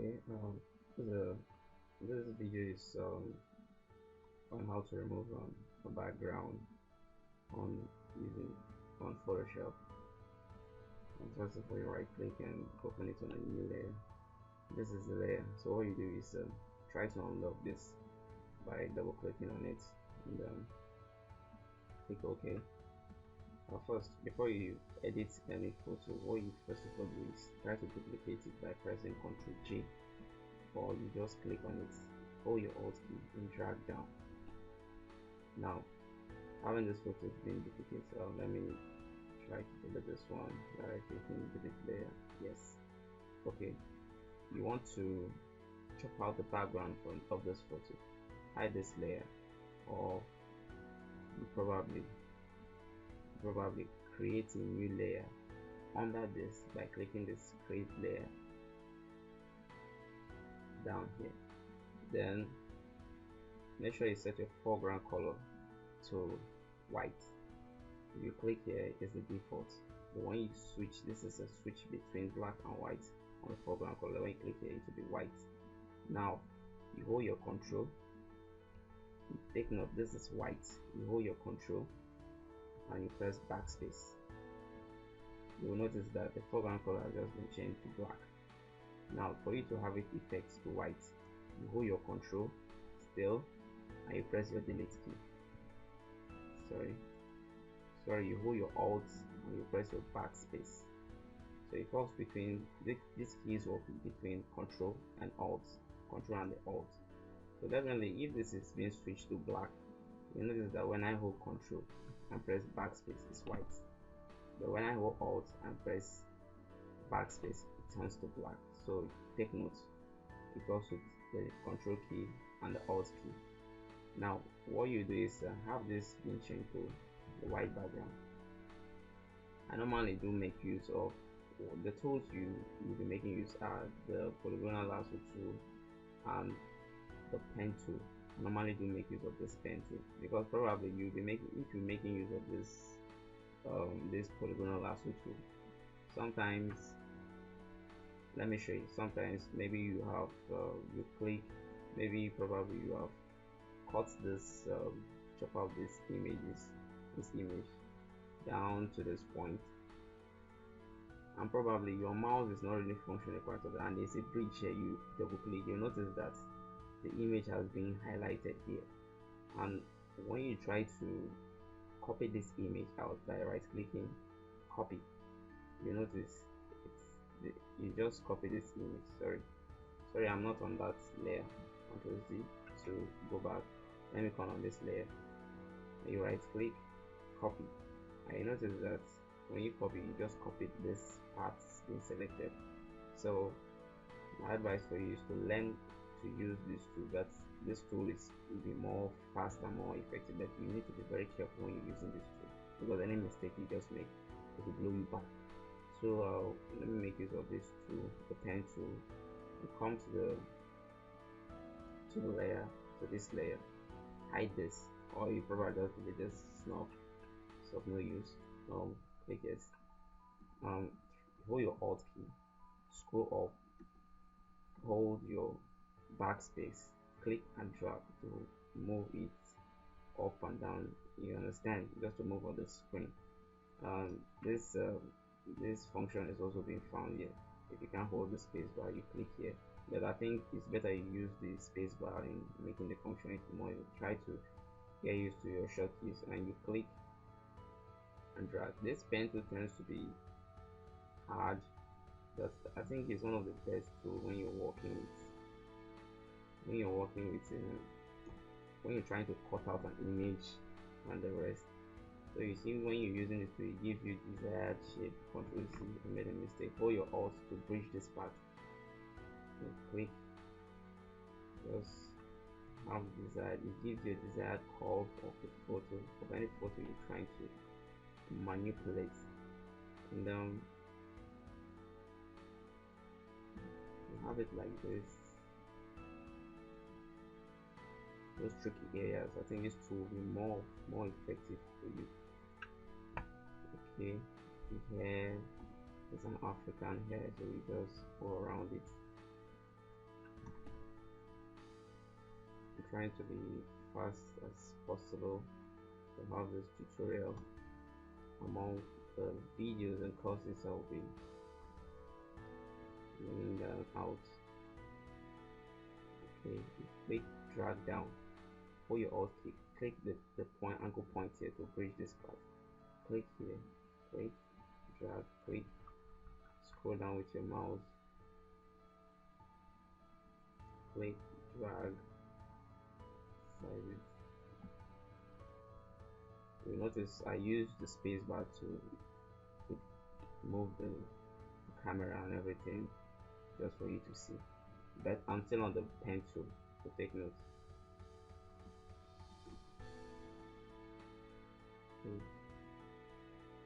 Okay, this video is on how to remove a background on using on Photoshop. And first of all, you right click and open it on a new layer. This is the layer. So what you do is try to unlock this by double clicking on it and click OK. First, before you edit any photo, what you first of all do is try to duplicate it by pressing Ctrl G, or you just click on it, hold your Alt key and drag down. Now, having this photo been duplicated, let me try to delete this one by clicking delete layer. Yes. Okay. You want to chop out the background of this photo, hide this layer, or you probably create a new layer under this by clicking this create layer down here. Then make sure you set your foreground color to white. If you click here, it's the default. But when you switch, this is a switch between black and white on the foreground color. When you click here, it will be white. Now you hold your control. Take note, this is white. You hold your control and you press backspace. You will notice that the foreground color has just been changed to black. Now for you to have it effect to white, you hold your control still and you press your delete key. You hold your alt and you press your backspace. So it works between these keys work between control and alt, control and the alt. So definitely if this is being switched to black, you notice that when I hold control and press backspace, it's white. But when I hold alt and press backspace, it turns to black. So take note, it works with the control key and the alt key. Now what you do is have this being changed to the white background. I normally do make use of the tools you will be making use are the polygonal lasso tool and the pen tool. I normally do make use of this pen tool because probably you'll be making, if you're making use of this polygonal lasso tool, sometimes, let me show you, sometimes maybe you have you click, maybe probably you have cut this chop out this image down to this point, and probably your mouse is not really functioning quite well, and there's a bridge here. You double click, you notice that the image has been highlighted here, and when you try to copy this image out by right clicking copy, you notice you just copy this image. Sorry, I'm not on that layer. Control Z to go back. Let me come on this layer. You right click copy, and you notice that when you copy, you just copied this part being selected. So my advice for you is to learn to use this tool. That this tool will be more fast and more effective, but you need to be very careful when you're using this tool, because any mistake you just make, it will blow you back. So let me make use of this tool, the pen tool, and come to the layer, to this layer, hide this, or you probably just delete this snuff, so of no use. Click it, hold your alt key, scroll up, hold your backspace, click and drag to move it up and down. You understand, just to move on the screen. This function is also being found here. If you can't hold the space bar, you click here, but I think it's better you use the space bar in making the functionality more. You try to get used to your shortkeys and you click and drag. This pen tool tends to be hard, but I think it's one of the best tools when you're working with when you're trying to cut out an image and the rest. So you see, when you're using it, it gives you desired shape. Control C, you made a mistake. Hold your alt to bridge this part. And click. Just have desired. It gives you a desired curve of the photo, of any photo you're trying to manipulate. And you have it like this. Those tricky areas, I think this tool will be more effective for you. Okay, here is an African hair, so we just go around it. trying to be fast as possible to have this tutorial among the videos and courses I will be bringing out. Okay, click drag down, hold your alt key, click the point anchor point here to bridge this part. Click here, click drag, click, scroll down with your mouse, click drag, size it. You notice I use the space bar to move the camera and everything, just for you to see, but I'm still on the pen tool, so take note. Okay.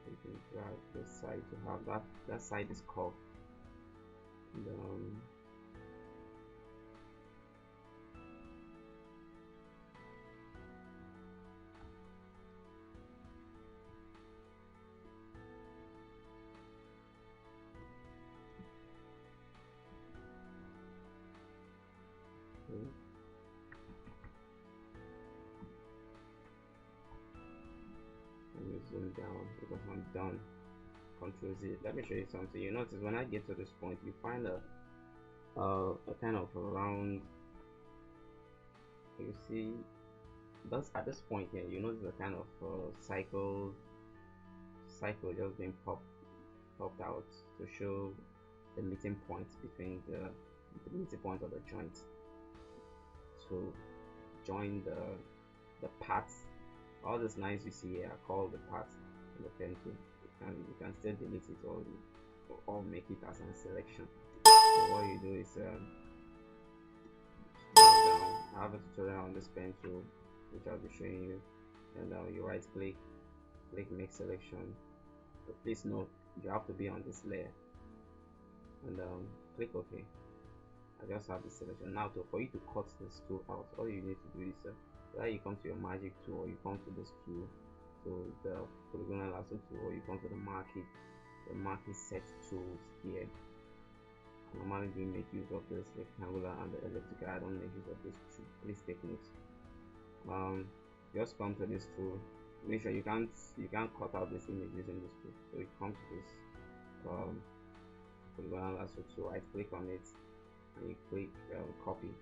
You can drag this side to have that side is curved, and okay. Let me zoom down because I'm done. Control Z. Let me show you something. You notice when I get to this point, you find a kind of a round. You see, that's at this point here. You notice a kind of cycle just being popped out to show the meeting point between the meeting point of the joint to join the parts. All these lines you see here are called the parts in the pen tool, and you can still delete it or make it as a selection. So what you do is I have a tutorial on this pen tool which I'll be showing you, and you right click make selection, but please note you have to be on this layer, and click OK. I just have the selection now. For you to cut this tool out, all you need to do is either you come to your magic tool, or you come to this tool, so the polygonal lasso tool, or you come to the market set tools here. I normally do make use of this rectangular and the elliptical. I don't make use of this tool. Please take note. Just come to this tool. Make sure you can't cut out this image using this tool. So you come to this polygonal lasso tool, right click on it, and you click copy.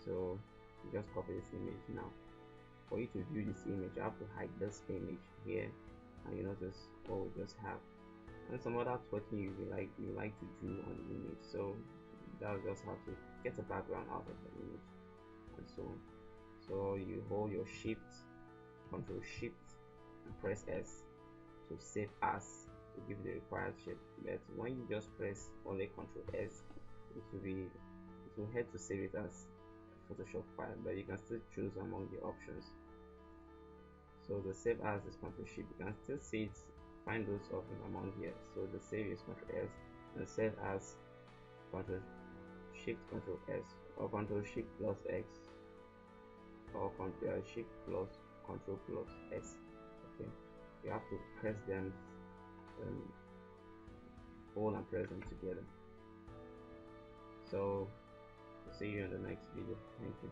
So you just copy this image. Now for you to view this image, you have to hide this image here, and you notice what we just have, and some other tweaking you like to do on the image. So that's just how to get the background out of the image, and so on. So you hold your Control Shift and press S to save as, to give the required shape. But when you just press only Control S, it will head to save it as Photoshop file, but you can still choose among the options. So the save as is Control Shift. You can still see it, find those options among here. So the save is Control S, and save as Control Shift Control S, or Control Shift plus X, or Control Shift plus Control plus S. Okay, you have to press them, hold and press them together. So see you in the next video. Thank you.